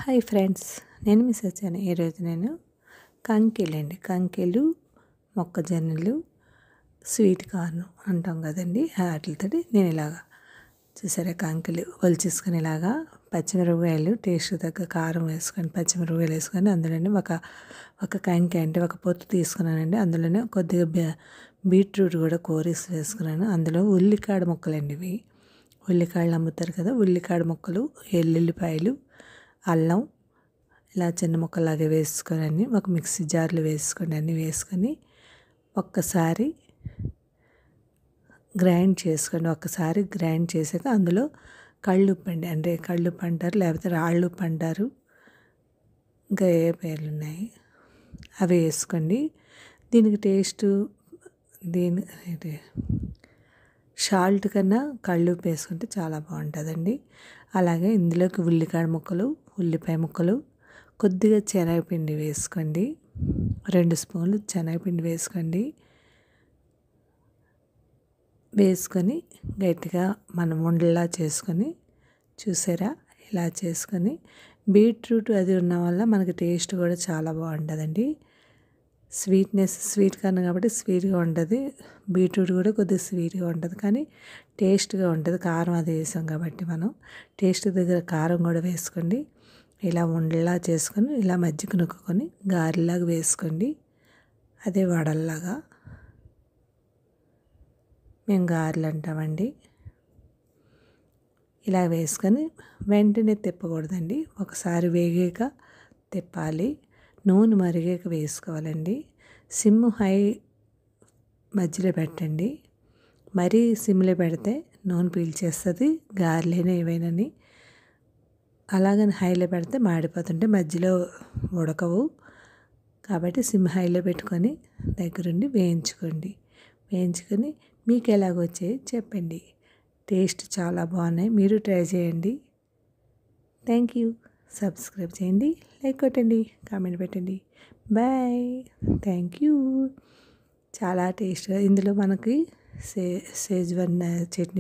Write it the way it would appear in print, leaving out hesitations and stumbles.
Hi friends, నేను miss వచ్చాను. ఈరోజు నేను కంకెలు మొక్కజొన్నలు స్వీట్ కార్న్ అంటాం కదండి, వాటితోటి నేను ఇలాగా చూసారా కంకెలు ఒలిచేసుకొని ఇలాగా పచ్చిమిరపకాయలు టేస్ట్ తగ్గ కారం వేసుకొని పచ్చిమిరపకాయలు వేసుకొని అందులోనే ఒక కంకి అంటే ఒక పొత్తు తీసుకున్నానండి. అందులోనే కొద్దిగా బీట్రూట్ కూడా కోరేసి వేసుకున్నాను. అందులో ఉల్లికాడ ముక్కలండి, ఇవి ఉల్లికాడలు అమ్ముతారు కదా, ఉల్లికాడ ముక్కలు, ఎల్లుల్లిపాయలు, అల్లం ఇలా చిన్న ముక్కలాగా వేసుకొని అన్నీ ఒక మిక్సీ జార్లో వేసుకొని అన్నీ వేసుకొని ఒక్కసారి గ్రైండ్ చేసుకోండి. ఒక్కసారి గ్రైండ్ చేసాక అందులో కళ్ళుప్పు అండి, అంటే కళ్ళుప్పు అంటారు, లేకపోతే రాళ్ళుప్పు అంటారు, ఇంకా ఏ పేర్లు ఉన్నాయి అవి వేసుకోండి. దీనికి టేస్ట్ సాల్ట్ కన్నా కళ్ళుప్పు వేసుకుంటే చాలా బాగుంటుందండి. అలాగే ఇందులోకి ఉల్లికాడ ముక్కలు, ఉల్లిపాయ ముక్కలు, కొద్దిగా శనగపిండి వేసుకోండి. 2 స్పూన్లు శనగపిండి వేసుకొని గట్టిగా మనం ఉండలా చేసుకొని చూసారా ఇలా చేసుకొని బీట్రూట్ అది ఉన్న వల్ల మనకి టేస్ట్ కూడా చాలా బాగుంటుందండి. స్వీట్ కార్న్ కాబట్టి స్వీట్గా ఉంటుంది, బీట్రూట్ కూడా కొద్దిగా స్వీట్గా ఉంటుంది, కానీ టేస్ట్గా ఉంటుంది. కారం అది వేసాం కాబట్టి మనం టేస్ట్ దగ్గర కారం కూడా వేసుకోండి. ఇలా ఉండలా చేసుకొని ఇలా మజ్జిగ నొక్కుకొని గారెలాగా వేసుకోండి. అదే వడల్లాగా మేము గారెలు అంటామండి. ఇలా వేసుకొని వెంటనే తిప్పకూడదండి, ఒకసారి వేగాక తిప్పాలి. నూనె మరిగాక వేసుకోవాలండి. సిమ్ హై మధ్యలో పెట్టండి, మరీ సిమ్లో పెడితే నూనె పీల్చేస్తుంది గారెలైనా ఏవైనాని. అలాగని హైలో పెడితే మాడిపోతుంటే మధ్యలో ఉడకవు. కాబట్టి సిమ్ హైలో పెట్టుకొని దగ్గరుండి వేయించుకొని మీకు ఎలాగొచ్చాయో చెప్పండి. టేస్ట్ చాలా బాగున్నాయి, మీరు ట్రై చేయండి. Thank you. సబ్స్క్రైబ్ చేయండి, లైక్ కొట్టండి, కామెంట్ పెట్టండి. బాయ్. Thank you. చాలా టేస్ట్గా ఇందులో మనకి షేజ్వాన్ చట్నీ